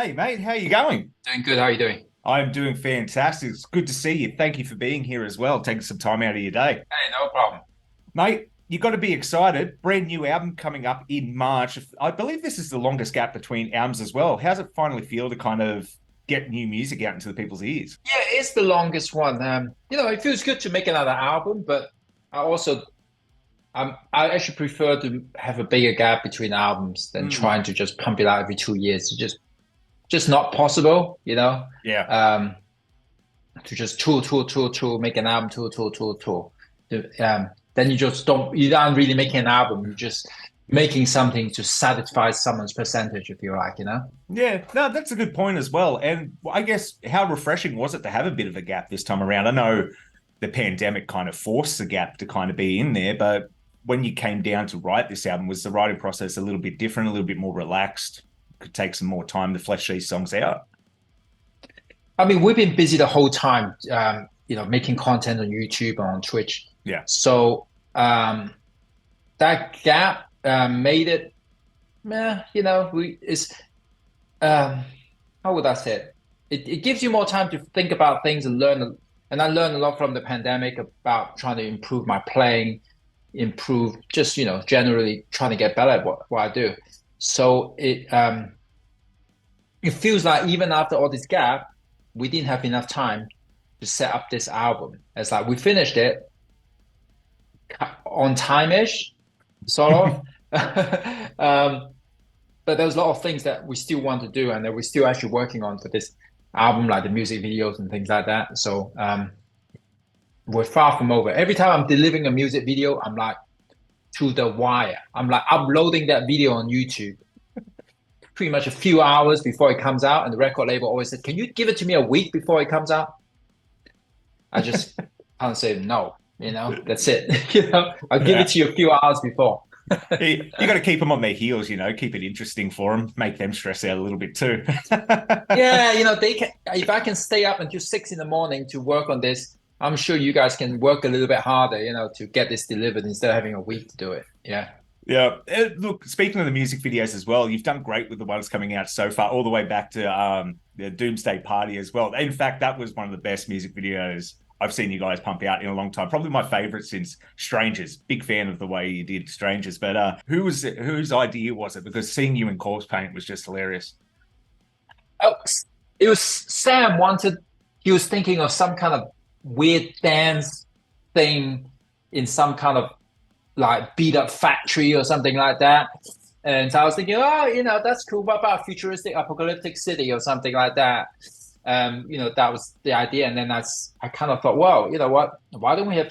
Hey, mate, how you going? Doing good. How are you doing? I'm doing fantastic. It's good to see you. Thank you for being here as well, taking some time out of your day. Hey, no problem. Mate, you got to be excited. Brand new album coming up in March. I believe this is the longest gap between albums as well. How's it finally feel to kind of get new music out into the people's ears? Yeah, it's the longest one. It feels good to make another album, but I also I actually prefer to have a bigger gap between albums than Mm, trying to just pump it out every 2 years. It's just not possible, yeah. Um, to just tour, make an album, tour. Then you aren't really making an album. You're just making something to satisfy someone's percentage, if you like. Yeah, no, that's a good point as well. And I guess how refreshing was it to have a bit of a gap this time around? I know the pandemic kind of forced the gap to kind of be in there, but when you came down to write this album, was the writing process a little bit different, a little bit more relaxed? Could take some more time to flesh these songs out. I mean, we've been busy the whole time, making content on YouTube and on Twitch. Yeah. So that gap made it, we it's how would I say it? It gives you more time to think about things and learn. And I learned a lot from the pandemic about trying to improve my playing, improve just generally trying to get better at what I do. So it feels like even after all this gap, we didn't have enough time to set up this album. It's like we finished it on time-ish, sort of. um, but there's a lot of things that we still want to do and that we're still actually working on for this album, like the music videos and things like that. So we're far from over. Every time I'm delivering a music video, I'm like to the wire. I'm like uploading that video on YouTube pretty much a few hours before it comes out, and the record label always said, "Can you give it to me a week before it comes out?" I just can't say no. That's it. I'll give Yeah. it to you a few hours before. You got to keep them on their heels, keep it interesting for them, make them stress out a little bit too. Yeah, they can. If I can stay up until 6 in the morning to work on this, I'm sure you guys can work a little bit harder, to get this delivered instead of having a week to do it. Yeah. Yeah. Look, speaking of the music videos as well, you've done great with the ones coming out so far, all the way back to the Doomsday Party as well. In fact, that was one of the best music videos I've seen you guys pump out in a long time. Probably my favorite since Strangers. Big fan of the way you did Strangers. But whose idea was it? Because seeing you in corpse paint was just hilarious. Oh, it was Sam wanted. He was thinking of some kind of weird dance thing in some kind of like beat up factory or something like that. And so I was thinking, oh, that's cool. What about futuristic apocalyptic city or something like that? That was the idea. And then I kind of thought, well, you know what? Why don't we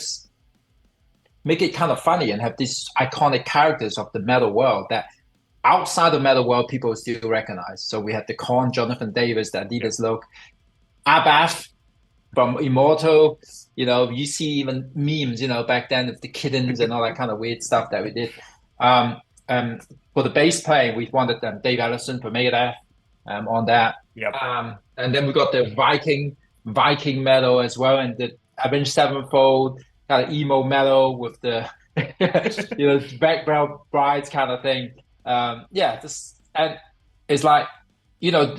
make it kind of funny and have these iconic characters of the metal world that outside the metal world people still recognize. So we had the Con, Jonathan Davis, the Adidas look, Abath from Immortal. You see even memes, back then of the kittens and all that kind of weird stuff that we did. Um, um, for the bass playing, we wanted Dave Ellison from Megadeth on that. Yep. And then we got the Viking metal as well, and the Avenged Sevenfold kind of emo metal with the background brides kind of thing. Yeah, this and it's like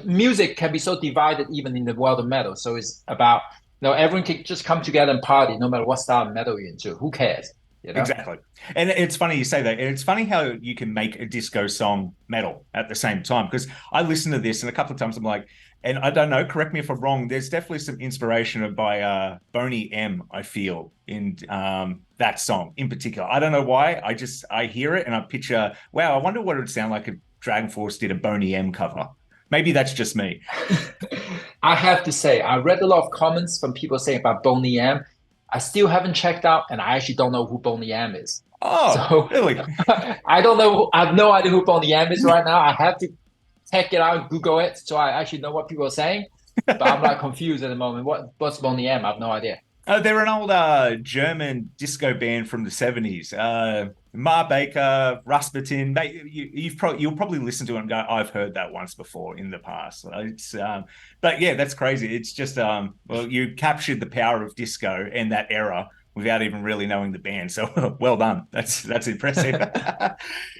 music can be so divided even in the world of metal. So it's about everyone can just come together and party no matter what style of metal you're into. Who cares? You know? Exactly. And it's funny you say that. And it's funny how you can make a disco song metal at the same time. Because I listen to this and a couple of times I'm like, and I don't know, correct me if I'm wrong, there's definitely some inspiration by Boney M, I feel, in that song in particular. I don't know why. I hear it and I picture, wow, I wonder what it would sound like if DragonForce did a Boney M cover. Maybe that's just me. I have to say, I read a lot of comments from people saying about Boney M. I still haven't checked out, and I actually don't know who Boney M is. Oh, So really? I don't know. I have no idea who Boney M is right now. I have to check it out, Google it, so I actually know what people are saying. But I'm like confused at the moment. What's Boney M? I have no idea. They're an old German disco band from the 70s. Ma Baker, Rasputin. You'll probably listen to it and go, "I've heard that once before in the past." So but yeah, that's crazy. It's just well, you captured the power of disco and that era without even really knowing the band. So well done. That's impressive.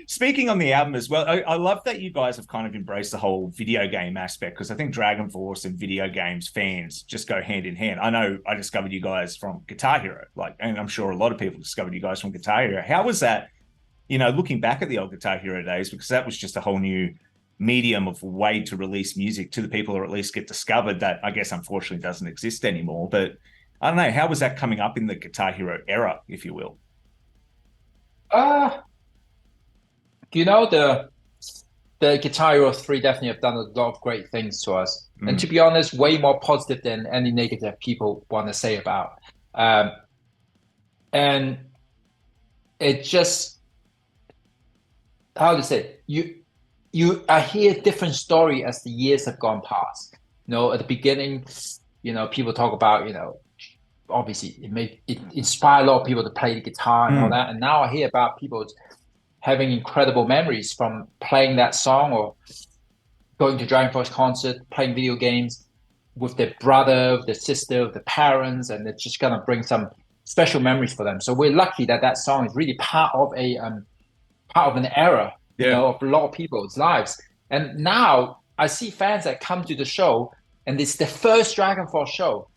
Speaking on the album as well, I love that you guys have kind of embraced the whole video game aspect, because I think DragonForce and video games fans just go hand in hand. I know I discovered you guys from Guitar Hero, and I'm sure a lot of people discovered you guys from Guitar Hero. How was that, looking back at the old Guitar Hero days, because that was just a whole new medium of way to release music to the people, or at least get discovered, that I guess unfortunately doesn't exist anymore. But I don't know, how was that coming up in the Guitar Hero era, if you will? Uh, the Guitar Hero 3 definitely have done a lot of great things to us. And to be honest, way more positive than any negative people want to say about. Um, and it just, how to say, I hear different story as the years have gone past. At the beginning, people talk about, obviously it inspired a lot of people to play the guitar and all that. And now I hear about people having incredible memories from playing that song, or going to DragonForce concert, playing video games with their brother, with their sister, with their parents, and it's just gonna bring some special memories for them. So we're lucky that that song is really part of an era, of a lot of people's lives. And now I see fans that come to the show, and it's the first DragonForce show.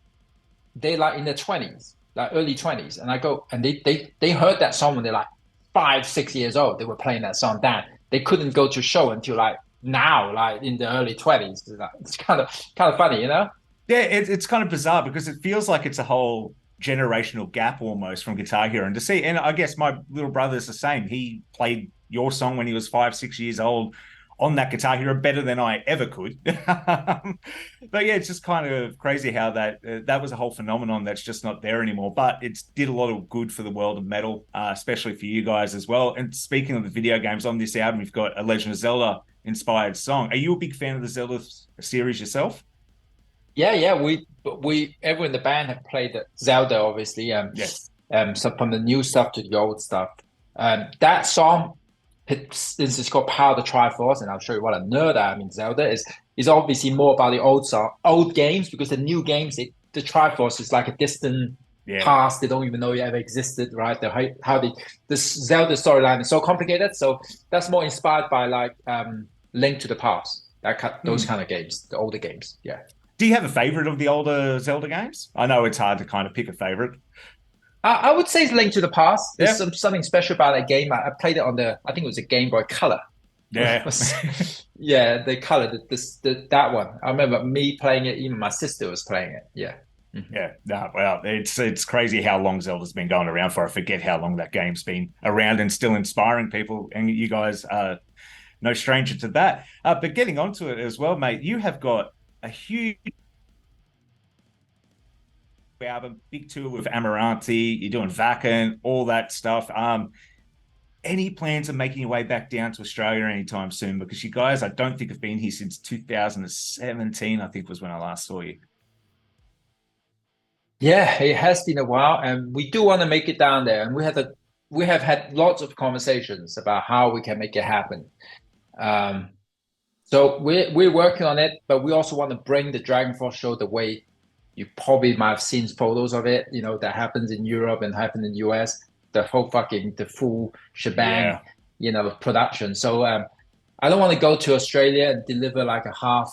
They like in their 20s, like early 20s, and I go, and they heard that song when they're like 5, 6 years old. They were playing that song then. They couldn't go to a show until like now, like in the early 20s. It's kind of funny, Yeah, it's kind of bizarre, because it feels like it's a whole generational gap almost from Guitar Hero. And to see, and I guess my little brother's the same. He played your song when he was 5, 6 years old on that Guitar Hero better than I ever could. But yeah, it's just kind of crazy how that was a whole phenomenon that's just not there anymore. But it did a lot of good for the world of metal, especially for you guys as well. And speaking of the video games, on this album, you've got a Legend of Zelda inspired song. Are you a big fan of the Zelda series yourself? Yeah. We everyone in the band have played Zelda, obviously. Yes. So from the new stuff to the old stuff. That song, since it's called Power the Triforce, and I'll show you what a nerd I am in Zelda, is obviously more about the old games, because the new games, the Triforce is like a distant past. They don't even know it ever existed, right? The Zelda storyline is so complicated. So that's more inspired by like Link to the Past, those kind of games, the older games. Yeah. Do you have a favorite of the older Zelda games? I know it's hard to kind of pick a favorite. I would say it's Link to the Past. There's something special about that game. I played it on I think it was a Game Boy Color. Yeah. Yeah, the color, that one. I remember me playing it, even my sister was playing it. Yeah. Yeah, no, well, it's crazy how long Zelda's been going around for. I forget how long that game's been around and still inspiring people. And you guys are no stranger to that. But getting onto it as well, mate, you have got a huge album, big tour with Amaranthi. You're doing Vacan, all that stuff. Any plans of making your way back down to Australia anytime soon? Because you guys, I don't think have been here since 2017. I think was when I last saw you. Yeah, it has been a while, and we do want to make it down there. And we have had lots of conversations about how we can make it happen. So we're working on it, but we also want to bring the DragonForce show the way you probably might have seen photos of it. That happens in Europe and happens in the US. The full shebang, production. So I don't want to go to Australia and deliver like a half,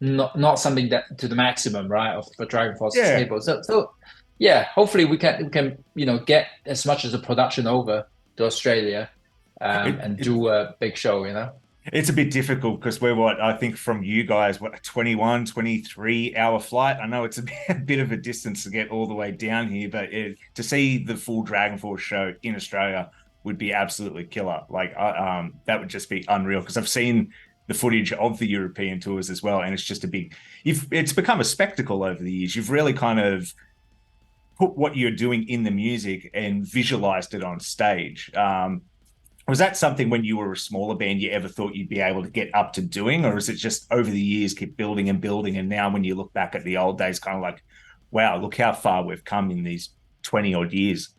not something that to the maximum, right, for DragonForce table. So yeah, hopefully we can get as much as a production over to Australia and do a big show. It's a bit difficult because we're I think from you guys, a 21, 23-hour flight. I know it's a bit of a distance to get all the way down here, but to see the full DragonForce show in Australia would be absolutely killer. Like, that would just be unreal, because I've seen the footage of the European tours as well, and it's just it's become a spectacle over the years. You've really kind of put what you're doing in the music and visualized it on stage. Was that something when you were a smaller band you ever thought you'd be able to get up to doing, or is it just over the years keep building and building, and now when you look back at the old days, kind of like, wow, look how far we've come in these 20 odd years?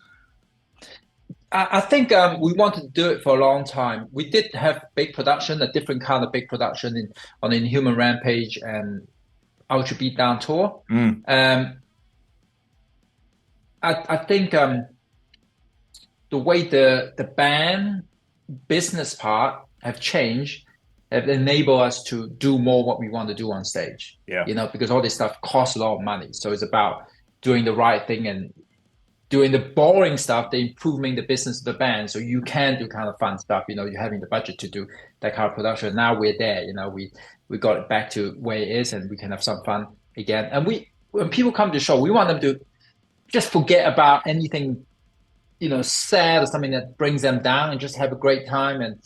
I think we wanted to do it for a long time. We did have big production, a different kind of big production on Inhuman Rampage and Ultra Beatdown Tour. I think the way the band business part have changed have enabled us to do more what we want to do on stage. Yeah. You know, because all this stuff costs a lot of money. So it's about doing the right thing and doing the boring stuff, the improving the business of the band. So you can do kind of fun stuff. You know, you're having the budget to do that kind of production. Now we're there. You know, we got it back to where it is, and we can have some fun again. And when people come to the show, we want them to just forget about anything, you know, sad or something that brings them down, and just have a great time. And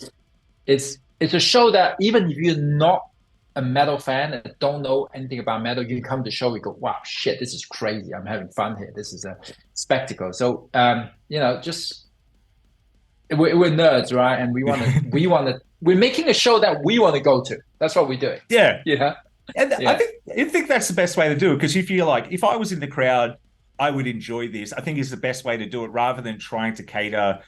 it's a show that even if you're not a metal fan and don't know anything about metal, you come to the show, you go, wow, shit, this is crazy. I'm having fun here. This is a spectacle. So, you know, just we're nerds, right? And we're making a show that we want to go to. That's what we're doing. Yeah. Yeah. And Yeah. I think that's the best way to do it, because you feel like if I was in the crowd, I would enjoy this. I think is the best way to do it, rather than trying to cater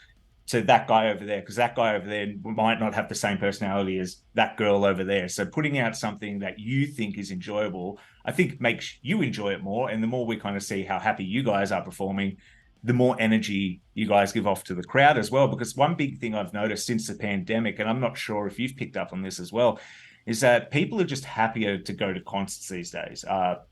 to that guy over there, because that guy over there might not have the same personality as that girl over there. So putting out something that you think is enjoyable, I think makes you enjoy it more. And the more we kind of see how happy you guys are performing, the more energy you guys give off to the crowd as well. Because one big thing I've noticed since the pandemic, and I'm not sure if you've picked up on this as well, is that people are just happier to go to concerts these days.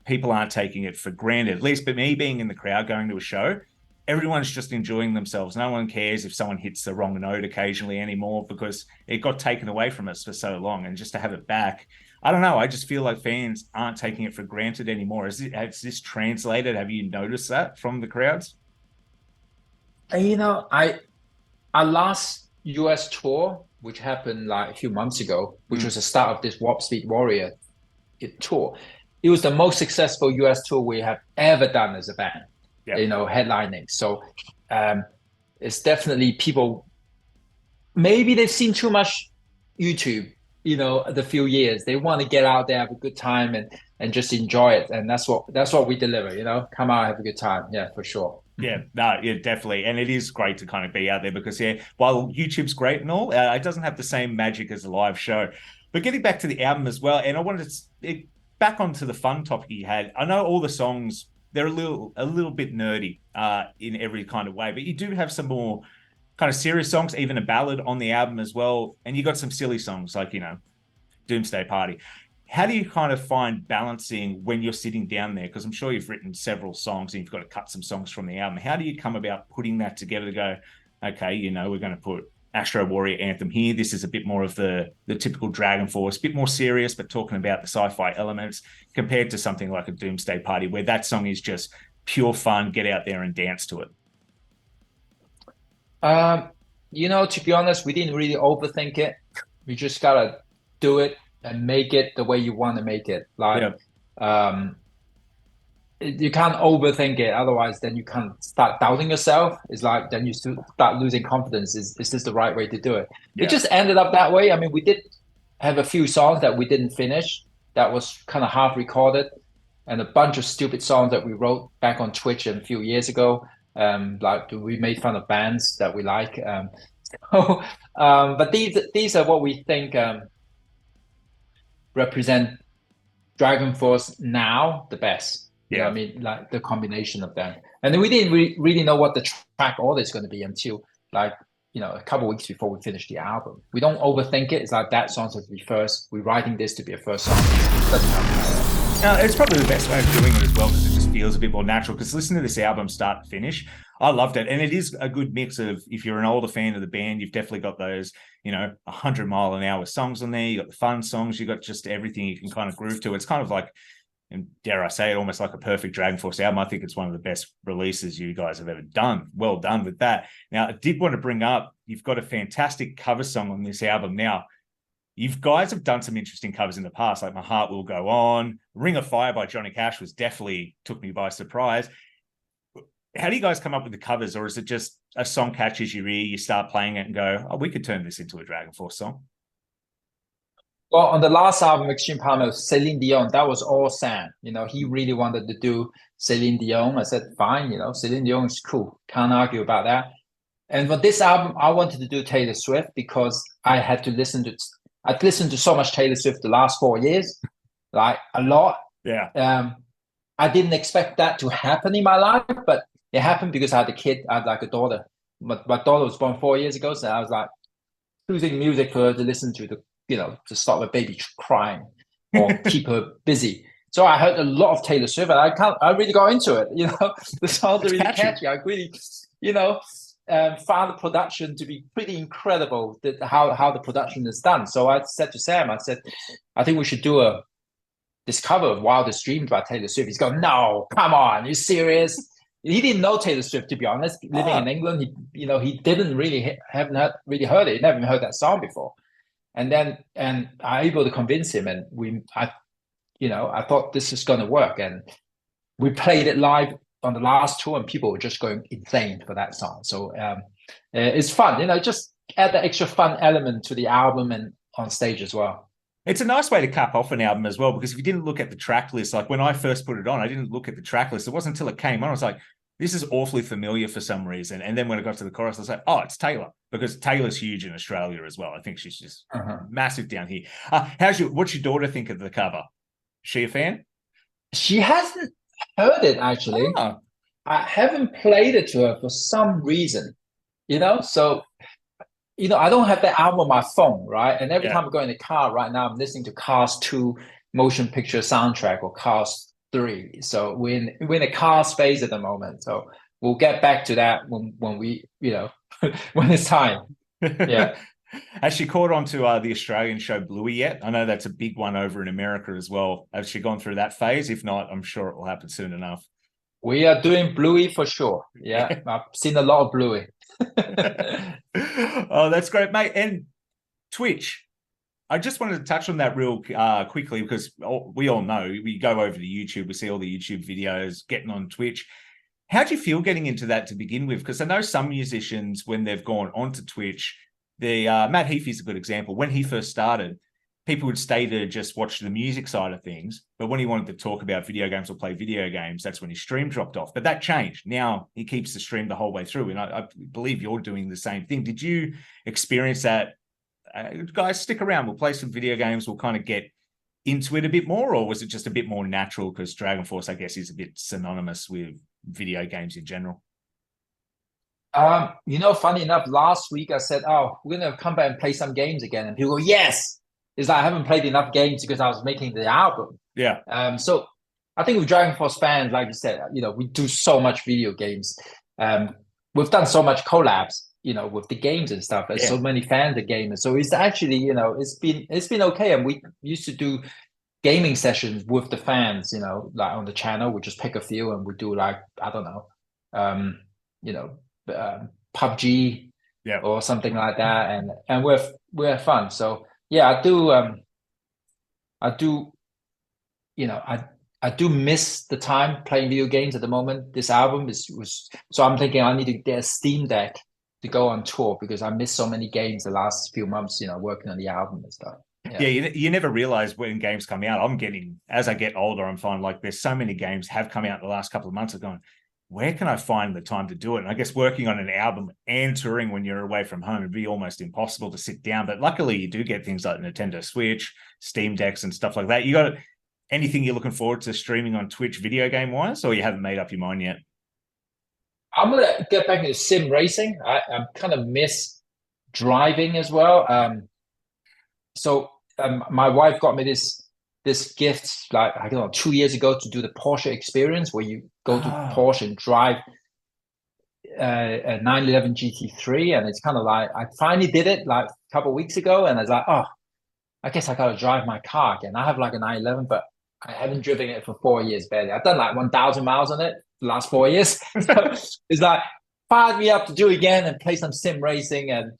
People aren't taking it for granted, at least. But me being in the crowd going to a show, everyone's just enjoying themselves. No one cares if someone hits the wrong note occasionally anymore, because it got taken away from us for so long. And just to have it back, I don't know. I just feel like fans aren't taking it for granted anymore. Has this translated? Have you noticed that from the crowds? And, you know, our last US tour, which happened like a few months ago, which was the start of this Warp Speed Warrior tour, it was the most successful US tour we have ever done as a band. Yeah. You know, headlining. So it's definitely people, maybe they've seen too much YouTube, you know, the few years. They want to get out there, have a good time, and just enjoy it. And that's what we deliver, you know, come out, have a good time. Yeah, for sure. Yeah, no, yeah, definitely. And it is great to kind of be out there, because, yeah, while YouTube's great and all, it doesn't have the same magic as a live show. But getting back to the album as well, and I wanted to back onto the fun topic you had. I know all the songs, they're a little bit nerdy in every kind of way, but you do have some more kind of serious songs, even a ballad on the album as well. And you got some silly songs like, you know, Doomsday Party. How do you kind of find balancing when you're sitting down there? Because I'm sure you've written several songs and you've got to cut some songs from the album. How do you come about putting that together to go, okay, you know, we're going to put Astro Warrior Anthem here. This is a bit more of the typical DragonForce, a bit more serious, but talking about the sci-fi elements, compared to something like a Doomsday Party, where that song is just pure fun, get out there and dance to it. You know, to be honest, we didn't really overthink it. We just gotta do it and make it the way you want to make it. Like, you can't overthink it, otherwise then you can't start doubting yourself. It's like then you start losing confidence. Is this the right way to do it? It just ended up that way. I mean, we did have a few songs that we didn't finish, that was kind of half recorded, and a bunch of stupid songs that we wrote back on Twitch a few years ago. Like we made fun of bands that we like. But these are what we think represent DragonForce now the best. You know what I mean? Like the combination of them. And then we didn't really know what the track order is going to be until, like, you know, a couple of weeks before we finished the album. We don't overthink it. It's like that song has to be first. We're writing this to be a first song. It's probably the best way of doing it as well, because it just feels a bit more natural. Because listening to this album start to finish, I loved it. And it is a good mix of, if you're an older fan of the band, you've definitely got those, you know, 100-mile-an-hour songs on there. You got the fun songs. You got just everything you can kind of groove to. It's kind of like, and dare I say it, almost like a perfect DragonForce album. I think it's one of the best releases you guys have ever done. Well done with that. Now, I did want to bring up, you've got a fantastic cover song on this album. Now, you guys have done some interesting covers in the past, like My Heart Will Go On. Ring of Fire by Johnny Cash took me by surprise. How do you guys come up with the covers? Or is it just a song catches your ear, you start playing it and go, oh, we could turn this into a DragonForce song? Well, on the last album, Extreme Power, Celine Dion, that was all Sam. You know, he really wanted to do Celine Dion. I said, fine, you know, Celine Dion is cool. Can't argue about that. And for this album, I wanted to do Taylor Swift because I'd listened to so much Taylor Swift the last 4 years, like a lot. Yeah. I didn't expect that to happen in my life, but It happened because I had a kid. I had like a daughter. My daughter was born 4 years ago, so I was like choosing music for her to listen to stop the baby crying or keep her busy. So I heard a lot of Taylor Swift, and I really got into it. The songs are It's really catchy. catchy. I really, found the production to be pretty incredible. That how the production is done. So I said to Sam, I said, I think we should do this cover of Wildest Dreams by Taylor Swift. He's going, no, come on, you serious? He didn't know Taylor Swift, to be honest. Living in England, he didn't really haven't really heard it. He never even heard that song before. And I able to convince him, and I thought this is going to work, and we played it live on the last tour, and people were just going insane for that song. So it's fun, just add the extra fun element to the album and on stage as well. It's a nice way to cap off an album as well, because if you didn't look at the track list, like when I first put it on, I didn't look at the track list. It wasn't until it came on, I was like, this is awfully familiar for some reason. And then when I got to the chorus, I was like, oh, it's Taylor, because Taylor's huge in Australia as well. I think she's just massive down here. What's your daughter think of the cover? She a fan? She hasn't heard it, actually. Oh. I haven't played it to her for some reason, so I don't have that album on my phone, right? And every time I go in the car right now, I'm listening to Cars 2 motion picture soundtrack or Cars 3. So we're in a car space at the moment. So we'll get back to that when we, when it's time. Yeah. Has she caught on to the Australian show Bluey yet? I know that's a big one over in America as well. Has she gone through that phase? If not, I'm sure it will happen soon enough. We are doing Bluey for sure. Yeah, I've seen a lot of Bluey. Oh, that's great, mate. And Twitch, I just wanted to touch on that real quickly, because we all know we go over to YouTube, we see all the YouTube videos, getting on Twitch. How do you feel getting into that to begin with? Because I know some musicians, when they've gone onto Twitch, Matt Heafy's a good example. When he first started, people would stay to just watch the music side of things. But when he wanted to talk about video games or play video games, that's when his stream dropped off. But that changed. Now he keeps the stream the whole way through. And I believe you're doing the same thing. Did you experience that? Guys, stick around. We'll play some video games. We'll kind of get into it a bit more. Or was it just a bit more natural? Because DragonForce, I guess, is a bit synonymous with video games in general. Funny enough, last week I said, oh, we're going to come back and play some games again. And people go, yes. Is I haven't played enough games because I was making the album. Yeah. So I think with DragonForce fans, like you said, we do so much video games. We've done so much collabs, with the games and stuff. There's so many fans of gamers. So it's actually, it's been okay. And we used to do gaming sessions with the fans, like on the channel. We just pick a few and we do like, I don't know, PUBG or something like that. And we're fun. So yeah, I do, I do miss the time playing video games at the moment. This album so I'm thinking I need to get a Steam Deck to go on tour, because I missed so many games the last few months, working on the album and stuff. Yeah, you never realize when games come out. As I get older, I'm finding like there's so many games have come out in the last couple of months. I'm going, where can I find the time to do it? And I guess working on an album and touring when you're away from home would be almost impossible to sit down. But luckily, you do get things like Nintendo Switch, Steam Decks, and stuff like that. You got anything you're looking forward to streaming on Twitch video game wise, or you haven't made up your mind yet? I'm gonna get back into sim racing. I kind of miss driving as well. My wife got me this gift, like, I don't know, 2 years ago, to do the Porsche experience, where you go to Porsche and drive a 911 GT3. And it's kind of like, I finally did it like a couple of weeks ago. And I was like, oh, I guess I got to drive my car again. I have like a 911, but I haven't driven it for 4 years barely. I've done like 1,000 miles on it the last 4 years. So it's like, fired me up to do again and play some sim racing and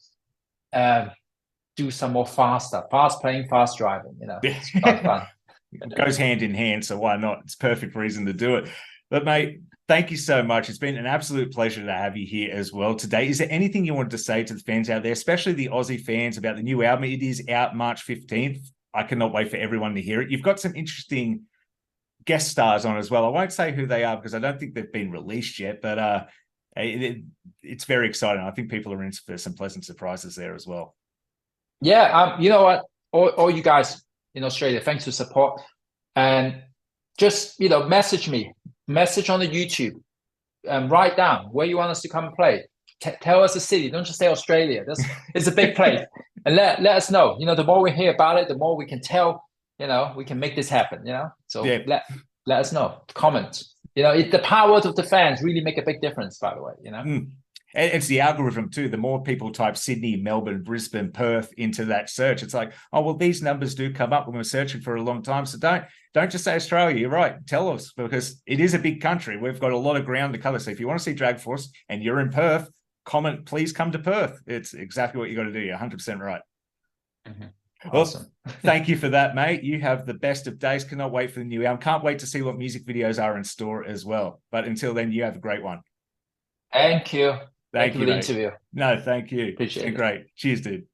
do some more fast stuff. Fast playing, fast driving, It's fun. It goes hand in hand, so why not? It's perfect reason to do it. But mate, thank you so much. It's been an absolute pleasure to have you here as well today. Is there anything you wanted to say to the fans out there, especially the Aussie fans, about the new album? It is out March 15th. I cannot wait for everyone to hear it. You've got some interesting guest stars on as well. I won't say who they are because I don't think they've been released yet, but it's very exciting. I think people are in for some pleasant surprises there as well. Yeah, you know what? All you guys in Australia, thanks for support. And just, message me. Message on the YouTube. write down where you want us to come and play. Tell us the city. Don't just say Australia. It's a big place, and let us know. The more we hear about it, the more we can tell. We can make this happen. So Yeah. let us know. Comment. The power of the fans really make a big difference. By the way, It's the algorithm too. The more people type Sydney, Melbourne, Brisbane, Perth into that search, it's like, oh well, these numbers do come up when we're searching for a long time. So don't just say Australia. You're right. Tell us, because it is a big country. We've got a lot of ground to cover. So if you want to see DragonForce and you're in Perth, comment, please come to Perth. It's exactly what you got to do. You're 100% right. Awesome. Well, thank you for that, mate. You have the best of days. Cannot wait for the new album. Can't wait to see what music videos are in store as well. But until then, you have a great one. Thank you. Thank you you for the mate. interview. No, thank you. Appreciate it. Great. Cheers, dude.